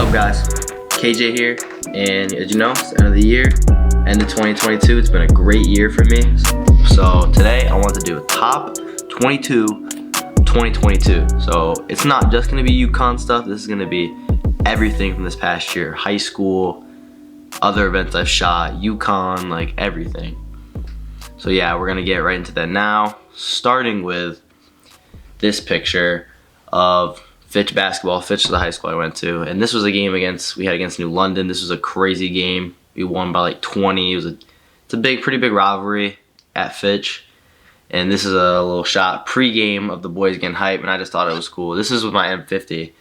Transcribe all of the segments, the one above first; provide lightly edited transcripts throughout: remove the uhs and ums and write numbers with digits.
up, guys? KJ here, and as you know, it's the end of the year, end of 2022. It's been a great year for me. So today I want to do a top 22 2022. So it's not just gonna be UConn stuff. This is gonna be everything from this past year: high school, other events I've shot, UConn, like everything. So yeah, we're gonna get right into that now, starting with this picture of Fitch basketball. Fitch is the high school I went to, and this was a game we had against New London. This was a crazy game. We won by like 20. It's a pretty big rivalry at Fitch, and this is a little shot pre-game of the boys getting hype, and I just thought it was cool. This is with my M50,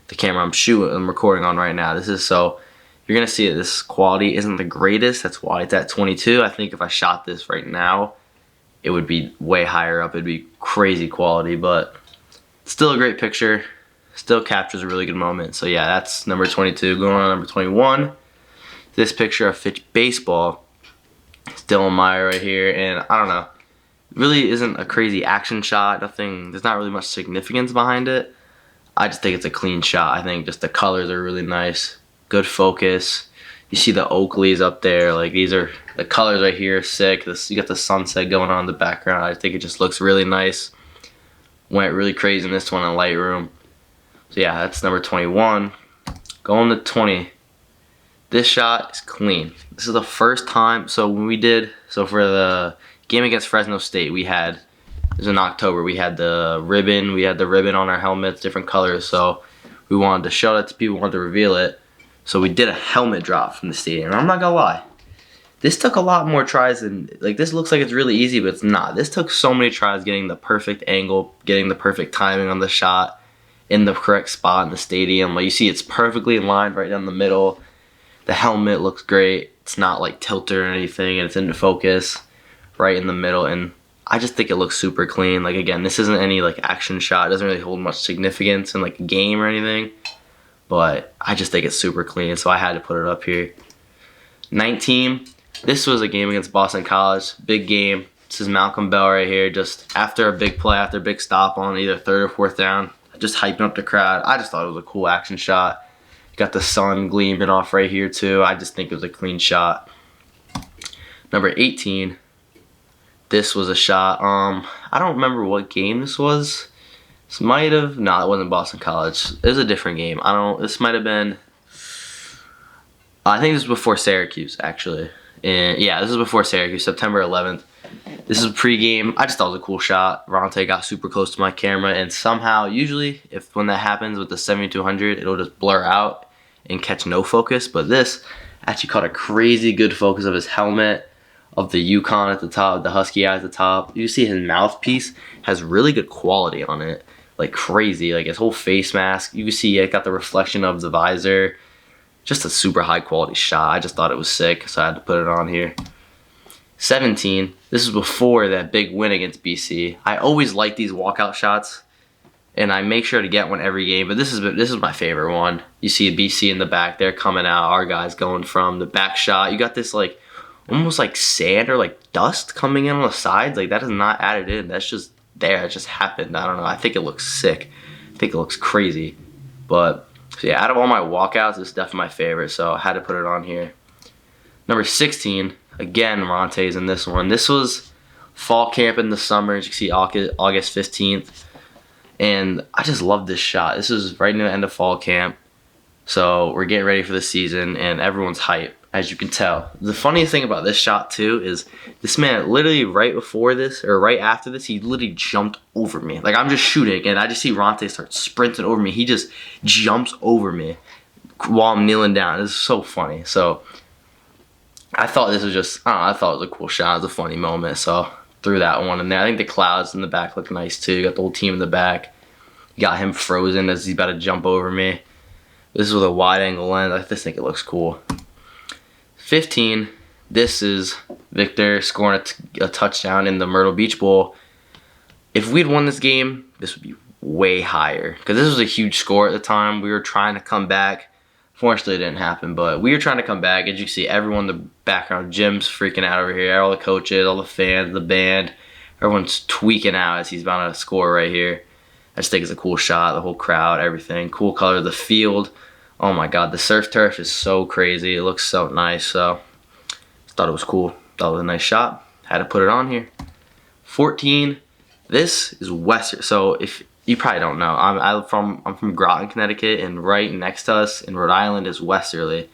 the camera I'm recording on right now. So you're gonna see it. This quality isn't the greatest. That's why it's at 22. I think if I shot this right now, it would be way higher up. It'd be crazy quality, but still a great picture. Still captures a really good moment. So yeah, that's number 22. Going on to number 21. This picture of Fitch baseball. It's Dylan Meyer right here, and I don't know. It really isn't a crazy action shot. There's not really much significance behind it. I just think it's a clean shot. I think just the colors are really nice. Good focus. You see the Oakleys up there. Like, these are the colors right here. Sick. You got the sunset going on in the background. I think it just looks really nice. Went really crazy in this one in Lightroom. So yeah, that's number 21. Going to 20. This shot is clean. This is the first time. So for the game against Fresno State, it was in October. We had the ribbon. On our helmets, different colors. So we wanted to show that to people, wanted to reveal it. So we did a helmet drop from the stadium. And I'm not gonna lie, this took a lot more tries than, like, this looks like it's really easy, but it's not. This took so many tries, getting the perfect angle, getting the perfect timing on the shot, in the correct spot in the stadium. Like, you see, it's perfectly in line right down the middle. The helmet looks great. It's not like tilted or anything, and it's into focus right in the middle, and I just think it looks super clean. Like, again, this isn't any like action shot. It doesn't really hold much significance in like a game or anything, but I just think it's super clean, so I had to put it up here. 19. This was a game against Boston College. Big game. This is Malcolm Bell right here, just after a big play, after a big stop on either third or fourth down. Just hyping up the crowd. I just thought it was a cool action shot. Got the sun gleaming off right here too. I just think it was a clean shot. Number 18. This was a shot. I don't remember what game this was. This might have, no, it wasn't Boston College. It was a different game. This might have been, I think this was before Syracuse, actually. And yeah, this is before Syracuse, September 11th. This is pre-game. I just thought it was a cool shot. Ronte got super close to my camera, and somehow, usually, when that happens with the 7200, it'll just blur out and catch no focus. But this actually caught a crazy good focus of his helmet, of the UConn at the top, the Husky eye at the top. You see his mouthpiece has really good quality on it, like crazy. Like, his whole face mask, you can see it got the reflection of the visor. Just a super high quality shot. I just thought it was sick, so I had to put it on here. 17. This is before that big win against BC. I always like these walkout shots, and I make sure to get one every game, but this is my favorite one. You see BC in the back, they're coming out, our guys going from the back shot. You got this like almost like sand or like dust coming in on the sides. Like, that is not added in. That's just there. It just happened. I don't know. I think it looks sick. I think it looks crazy. But so yeah, out of all my walkouts, this is definitely my favorite, so I had to put it on here. Number 16. Again, Ronte's in this one. This was fall camp in the summer. As you can see, August 15th. And I just love this shot. This is right near the end of fall camp. So we're getting ready for the season, and everyone's hyped, as you can tell. The funniest thing about this shot, too, is this man literally right before this, or right after this, he literally jumped over me. Like, I'm just shooting, and I just see Ronte start sprinting over me. He just jumps over me while I'm kneeling down. It's so funny. So I thought this was just, I thought it was a cool shot. It was a funny moment, so threw that one in there. I think the clouds in the back look nice too. You got the whole team in the back. You got him frozen as he's about to jump over me. This is with a wide angle lens. I just think it looks cool. 15. This is Victor scoring a touchdown in the Myrtle Beach Bowl. If we'd won this game, this would be way higher, because this was a huge score at the time. We were trying to come back. Fortunately, it didn't happen, but we were trying to come back. As you can see, everyone in the background, Jim's freaking out over here. All the coaches, all the fans, the band, everyone's tweaking out as he's about to score right here. I just think it's a cool shot, the whole crowd, everything. Cool color of the field. Oh my God, the surf turf is so crazy. It looks so nice. So thought it was cool. Thought it was a nice shot. Had to put it on here. 14. This is Western. So if you probably don't know, I'm from Groton, Connecticut, and right next to us in Rhode Island is Westerly.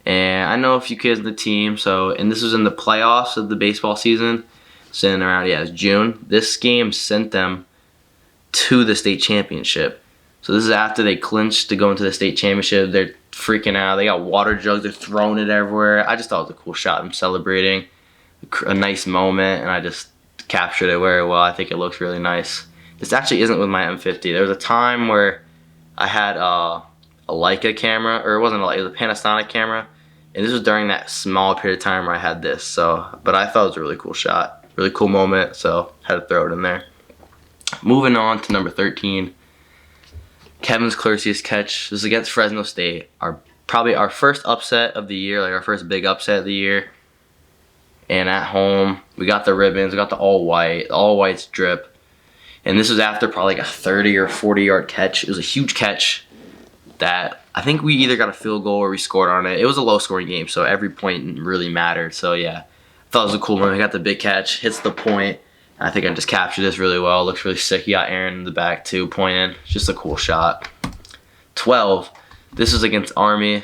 And I know a few kids in the team. And this was in the playoffs of the baseball season. Sitting around, yeah, it was June. This game sent them to the state championship. So this is after they clinched to go into the state championship. They're freaking out. They got water jugs. They're throwing it everywhere. I just thought it was a cool shot. I'm celebrating a nice moment, and I just captured it very well. I think it looks really nice. This actually isn't with my M50. There was a time where I had a Leica camera, or it wasn't a Leica, it was a Panasonic camera, and this was during that small period of time where I had this. But I thought it was a really cool shot, really cool moment, so had to throw it in there. Moving on to number 13, Kevin's closest catch. This is against Fresno State. Probably our first upset of the year, like our first big upset of the year. And at home, we got the ribbons, we got the all whites drip. And this was after probably like a 30 or 40 yard catch. It was a huge catch that I think we either got a field goal or we scored on it. It was a low scoring game, so every point really mattered. So yeah, I thought it was a cool one. I got the big catch, hits the point. I think I just captured this really well. It looks really sick. You got Aaron in the back too, pointing. Just a cool shot. 12. This is against Army.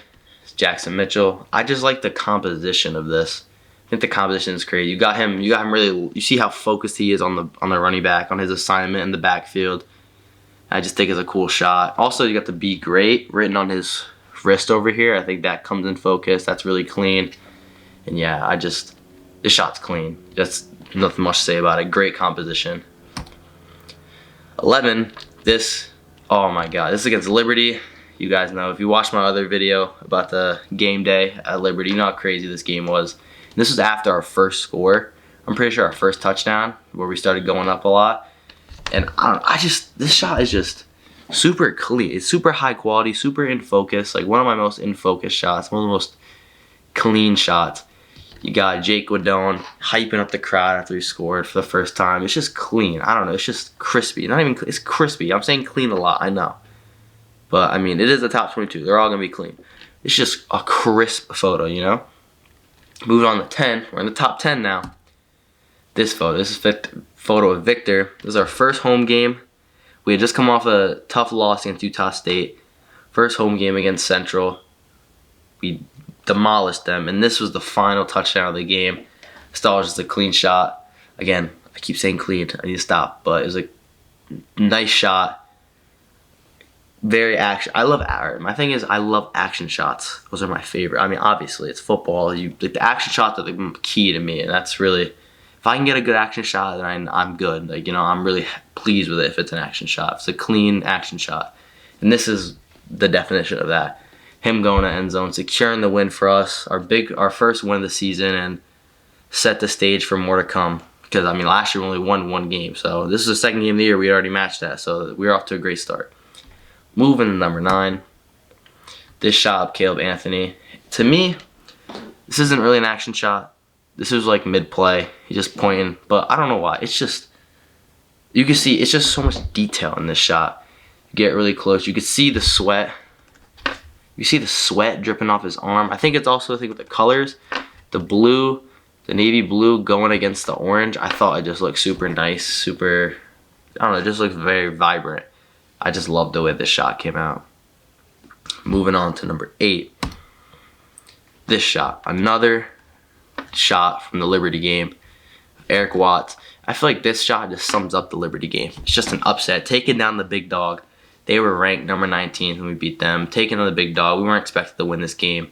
Jackson Mitchell. I just like the composition of this. I think the composition is crazy. You got him really. You see how focused he is on the running back, on his assignment in the backfield. I just think it's a cool shot. Also, you got the "Be Great" written on his wrist over here. I think that comes in focus. That's really clean. And yeah, this shot's clean. Just nothing much to say about it. Great composition. 11. Oh my God, this is against Liberty. You guys know, if you watched my other video about the game day at Liberty, you know how crazy this game was. And this was after our first score. I'm pretty sure our first touchdown, where we started going up a lot. And this shot is just super clean. It's super high quality, super in focus. Like one of my most in focus shots, one of the most clean shots. You got Jake Wadone hyping up the crowd after he scored for the first time. It's just clean. I don't know. It's just crispy. It's crispy. I'm saying clean a lot. I know. But, I mean, it is the top 22. They're all going to be clean. It's just a crisp photo, you know? Moving on to 10. We're in the top 10 now. This photo. This is a photo of Victor. This is our first home game. We had just come off a tough loss against Utah State. First home game against Central. We demolished them, and this was the final touchdown of the game. I thought it was just a clean shot. Again, I keep saying clean. I need to stop, but it was a nice shot. Very action. My thing is, I love action shots. Those are my favorite. I mean, obviously, it's football. Like the action shots are the key to me, and that's really, if I can get a good action shot, then I'm good. Like, you know, I'm really pleased with it if it's an action shot. If it's a clean action shot, and this is the definition of that. Him going to end zone, securing the win for us, our first win of the season, and set the stage for more to come. Because, I mean, last year we only won one game, so this is the second game of the year. We already matched that, so we're off to a great start. Moving to number 9. This shot of Caleb Anthony. To me, this isn't really an action shot. This is like mid-play. He's just pointing, but I don't know why. It's just, you can see, it's just so much detail in this shot. You get really close. You can see the sweat. You see the sweat dripping off his arm. I think it's also, with the colors, the blue, the navy blue going against the orange. I thought it just looked super nice, super, I don't know, it just looks very vibrant. I just love the way this shot came out. Moving on to number 8. This shot, another shot from the Liberty game. Eric Watts. I feel like this shot just sums up the Liberty game. It's just an upset, taking down the big dog. They were ranked number 19 when we beat them, taking on the big dog. We weren't expected to win this game.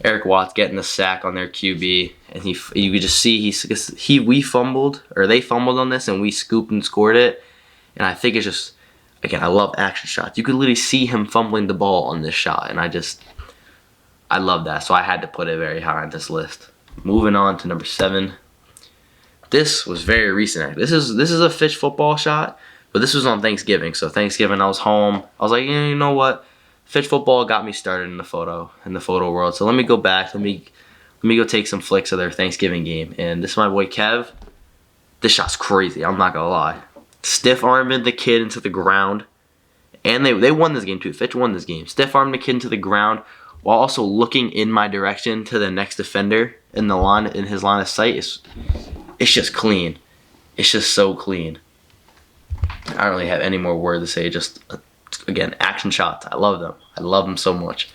Eric Watts getting the sack on their QB, and you could just see we fumbled, or they fumbled on this, and we scooped and scored it. And I think it's just, again, I love action shots. You could literally see him fumbling the ball on this shot, and I love that. So I had to put it very high on this list. Moving on to number 7. This was very recent. This is a Fitch football shot, but this was on Thanksgiving. So Thanksgiving, I was home. I was like, you know what? Fitch football got me started in the photo world. So let me go back. Let me go take some flicks of their Thanksgiving game. And this is my boy Kev. This shot's crazy. I'm not gonna lie. Stiff arming the kid into the ground, And they won this game too. Fitch won this game. Stiff armed McKinnon to the ground while also looking in my direction to the next defender in his line of sight. It's just clean. It's just so clean. I don't really have any more words to say. Just, again, action shots. I love them. I love them so much.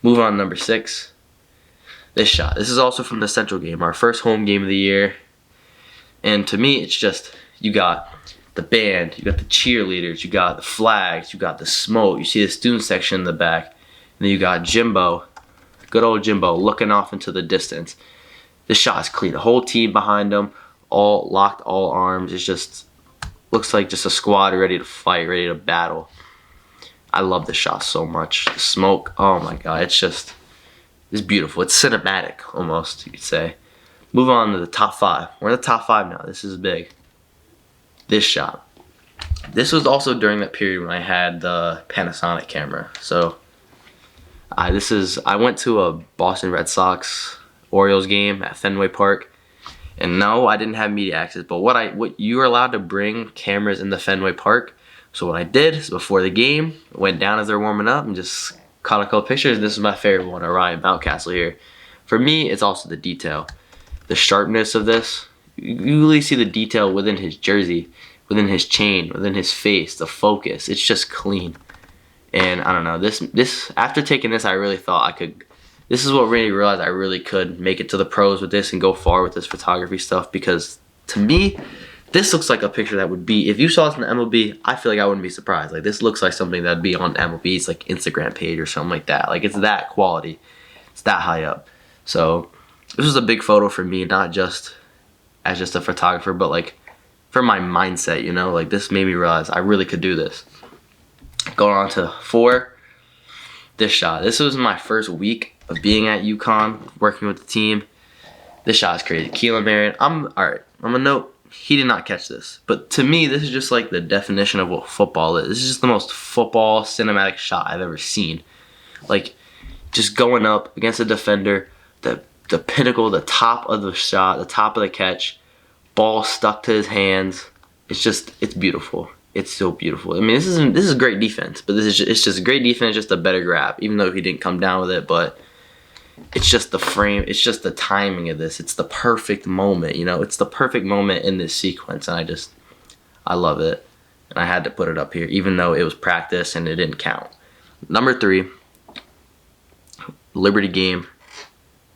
Moving on to number 6. This shot. This is also from the Central game, our first home game of the year. And to me, it's just, you got the band, you got the cheerleaders, you got the flags, you got the smoke, you see the student section in the back, and then you got Jimbo, good old Jimbo, looking off into the distance. This shot is clean. The whole team behind him, all locked, all arms. It just looks like just a squad ready to fight, ready to battle. I love this shot so much. The smoke, oh my God, it's beautiful. It's cinematic almost, you could say. Move on to the top 5. We're in the top 5 now. This is big. This shot. This was also during that period when I had the Panasonic camera. So I went to a Boston Red Sox Orioles game at Fenway Park. And no, I didn't have media access, but what you were allowed to bring cameras in the Fenway Park. So what I did is before the game, went down as they're warming up and just caught a couple pictures. This is my favorite one, Ryan Mountcastle here. For me, it's also the detail. The sharpness of this. You really see the detail within his jersey, within his chain, within his face, the focus. It's just clean. And I don't know, this after taking this, I really thought I could, this is what made me realize I really could make it to the pros with this and go far with this photography stuff, because to me, this looks like a picture that would be, if you saw this in the MLB, I feel like I wouldn't be surprised. Like, this looks like something that'd be on MLB's like Instagram page or something like that. Like, it's that quality. It's that high up. So this was a big photo for me, not just as just a photographer, but like for my mindset, you know, like this made me realize I really could do this. Going on to 4, this shot. This was my first week of being at UConn, working with the team. This shot is crazy. Keelan Marion, all right, I'm gonna note, he did not catch this. But to me, this is just like the definition of what football is. This is just the most football cinematic shot I've ever seen. Like, just going up against a defender, the pinnacle, the top of the shot, the top of the catch, ball stuck to his hands. It's beautiful. It's so beautiful. I mean, this is great defense, but it's just great defense, just a better grab. Even though he didn't come down with it, but it's just the frame, it's just the timing of this. It's the perfect moment, you know. It's the perfect moment in this sequence, and I love it. And I had to put it up here, even though it was practice and it didn't count. Number 3, Liberty game.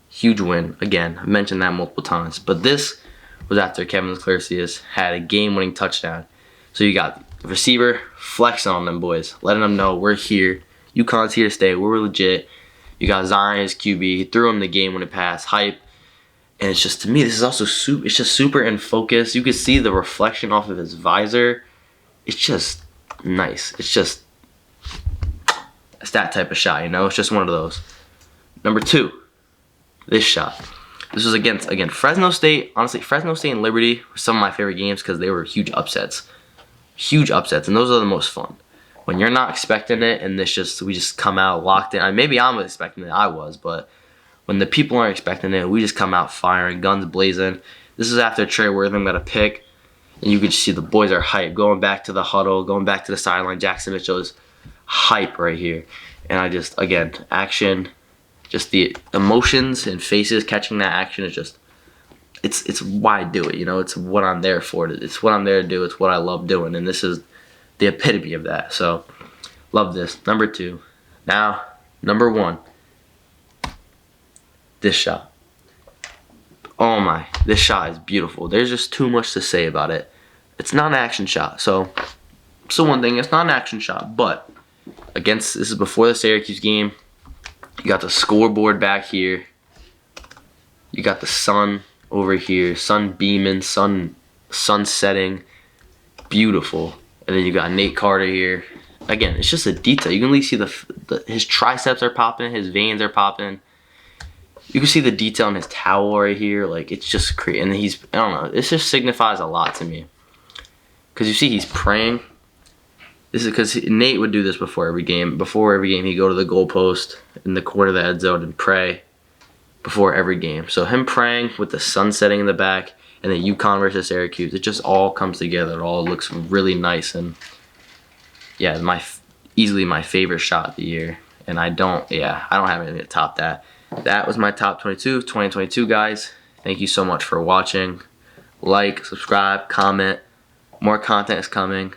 Huge win. Again, I've mentioned that multiple times. But this was after Kevin Clarcius had a game-winning touchdown. So you got the receiver flexing on them boys, letting them know we're here. UConn's here to stay. We're legit. You got Zion as QB. He threw him the game-winning pass. Hype. And it's just, to me, this is also it's just super in focus. You can see the reflection off of his visor. It's just nice. It's that type of shot, you know? It's just one of those. Number 2. This shot. This was against, again, Fresno State. Honestly, Fresno State and Liberty were some of my favorite games because they were huge upsets. Huge upsets, and those are the most fun. When you're not expecting it, and we just come out locked in. Maybe I'm expecting it, I was, but when the people aren't expecting it, we just come out firing, guns blazing. This is after Trey Wortham got a pick, and you could see the boys are hyped. Going back to the huddle, going back to the sideline, Jackson Mitchell is hype right here. And again, action. Just the emotions and faces catching that action is just, it's why I do it, you know. It's what I'm there for. It's what I'm there to do. It's what I love doing, and this is the epitome of that. So, love this. Number 2. Now, number 1. This shot. Oh my, this shot is beautiful. There's just too much to say about it. It's not an action shot. So one thing, it's not an action shot, but this is before the Syracuse game. You got the scoreboard back here. You got the sun over here. Sun beaming, sun setting. Beautiful. And then you got Nate Carter here. Again, it's just a detail. You can really see his triceps are popping. His veins are popping. You can see the detail in his towel right here. Like, it's just crazy. And I don't know. This just signifies a lot to me. Because you see he's praying. This is because Nate would do this before every game. Before every game, he'd go to the goalpost in the corner of the end zone and pray before every game. So him praying with the sun setting in the back, and then UConn versus Syracuse, it just all comes together. It all looks really nice. And yeah, easily my favorite shot of the year. And I don't have anything to top that. That was my top 2022, guys. Thank you so much for watching. Like, subscribe, comment. More content is coming.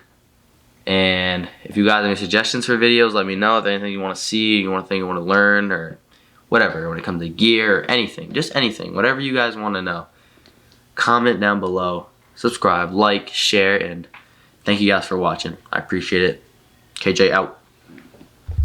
And if you guys have any suggestions for videos, let me know. If there's anything you want to see, you want to learn, or whatever, when it comes to gear or anything, just anything, whatever you guys want to know. Comment down below, subscribe, like, share, and thank you guys for watching. I appreciate it. KJ out.